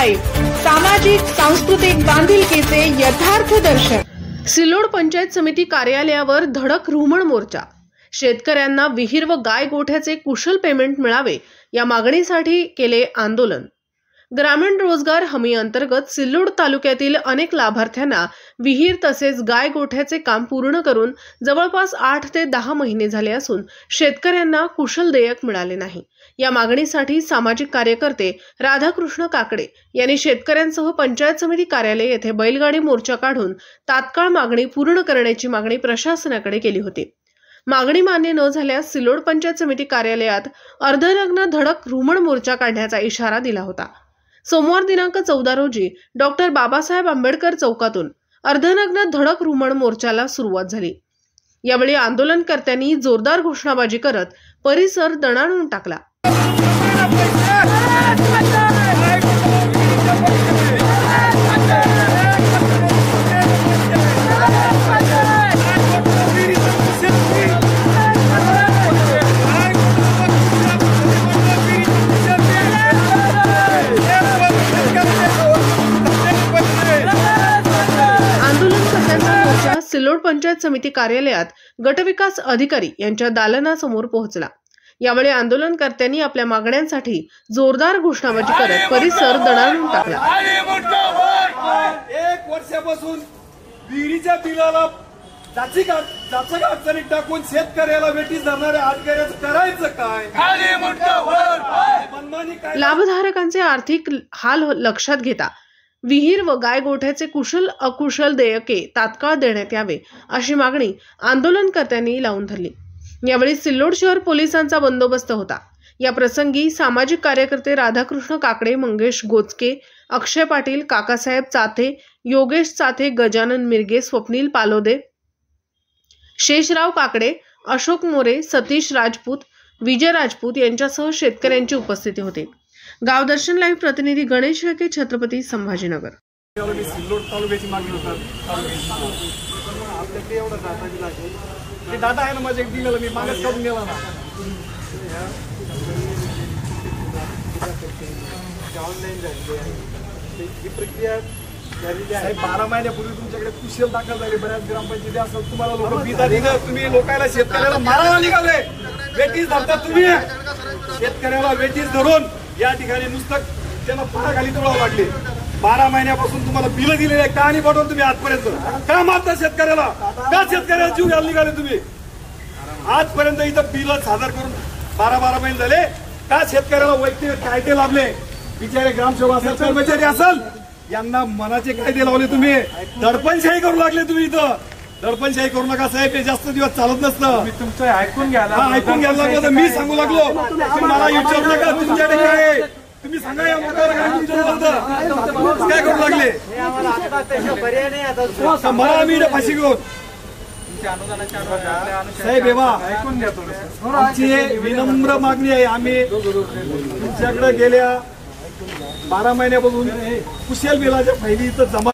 Live, सामाजिक सांस्कृतिक बांधिलकीचे यथार्थ दर्शन। सिल्लोड पंचायत समिती कार्यालयावर धडक रुमण मोर्चा। शेतकऱ्यांना विहीर व गाय गोठ्याचे कुशल पेमेंट मिळावे या मागणीसाठी केले आंदोलन। ग्रामीण रोजगार हमी अंतर्गत सिल्लोड तालुक्यातील अनेक लाभार्थ्यांना विहीर तसेच गाय गोठ्याचे काम पूर्ण करून जवळपास 8 ते 10 महिने झाले असून शेतकऱ्यांना कुशल देयक मिळाले नाही। या मागणीसाठी सामाजिक कार्यकर्ते राधाकृष्ण काकडे यांनी शेतकऱ्यांसह पंचायत समिती कार्यालय येथे बैलगाडी मोर्चा काढून तात्काळ मागणी पूर्ण करण्याची मागणी प्रशासनाकडे केली होती। मागणी मान्य न झाल्यास सिल्लोड पंचायत समिती कार्यालयात अर्धनग्न धडक रुमण मोर्चा काढण्याचा इशारा दिला होता। सोमवार दिनांक 14 रोजी डॉक्टर बाबासाहेब आंबेडकर चौकातून अर्धनग्न धडक रुमण मोर्चाला सुरुवात झाली। यावेळी आंदोलनकर्त्यांनी जोरदार घोषणाबाजी करत परिसर दणाणून टाकला। सिल्लोड पंचायत समिती कार्यालयात गटविकास अधिकारी यांच्या दालनासमोर पोहोचला। यावेळी आंदोलनकर्त्यांनी आपल्या मागण्यांसाठी जोरदार घोषणाबाजी करत परिसर दणाणून टाकला। 1 वर्षापासून विहिरीच्या बिलाला अडचणीत टाकून शेतकऱ्याला वेठीस धरणाऱ्या अधिकाऱ्याचं करायचं काय? लाभधारकांचे आर्थिक हाल लक्षात घेता विहीर व गाय गोठ्याचे कुशल अकुशल देयके तात्काळ देण्यात यावे अशी मागणी आंदोलनकर्त्यांनी लावून धरली। यावेळी सिल्लोड शहर पोलिसांचा बंदोबस्त होता। या प्रसंगी सामाजिक कार्यकर्ते राधाकृष्ण काकडे, मंगेश गोचके, अक्षय पाटील, काकासाहेब चाथे, योगेश चाथे, गजानन मिरगे, स्वप्नील पालोदे, शेषराव काकडे, अशोक मोरे, सतीश राजपूत, विजय राजपूत यांच्यासह शेतकऱ्यांची उपस्थिती होती। गाव दर्शन लाईव्ह प्रतिनिधी गणेश शेळके, छत्रपती संभाजीनगर। सिल्लोड तालुक्याची मागणी होतात आपल्याकडे एवढा डाटा आहे ना, माझ्या एक दिलेला मी मागच काढून गेला ना ऑनलाईन झाली प्रक्रिया झालेली आहे। 12 महिन्यापूर्वी तुमच्याकडे कुशल दाखल झाले बऱ्याच ग्रामपंचायती असतात। तुम्हाला लोक बिदा दिलं, तुम्ही लोकांना शेतकऱ्याला मारायला निघाले, वेटीस धरतात तुम्ही शेतकऱ्याला वेटीस धरून या ठिकाणी नुसतं त्यांना पायाखाली तोडावं लागले। 12 महिन्यापासून तुम्हाला बिल दिलेले का आणि पाठवून तुम्ही आजपर्यंत का मारता शेतकऱ्याला? का शेतकऱ्याला जीव घ्यायला निघाले तुम्ही? आजपर्यंत इथं बिल सादर करून 12 महिने झाले का शेतकऱ्याला वैयक्तिक कायदे लाभले? बिचारे ग्रामसेवक असेल, कर्मचारी असेल, यांना मनाचे कायदे लावले तुम्ही। दडपणशाही करू लागले तुम्ही इथं। दडपणशाही करू नका साहेब, हे जास्त दिवस चालत नसतं। मी तुमचं ऐकून घ्यायला लागलं तर मी सांगू लागलो, मला विचारू नका तुमच्याकडे काय तुम्ही सांगा। या मुद्द्यावर काय करू लागले? मला मी फाशी घेऊन साहेब ऐकून घ्या थोडं। आमची विनम्र मागणी आहे, आम्ही तुमच्याकडे गेल्या 12 महिन्यापासून कुशल बिलाच्या फायली इथं जमा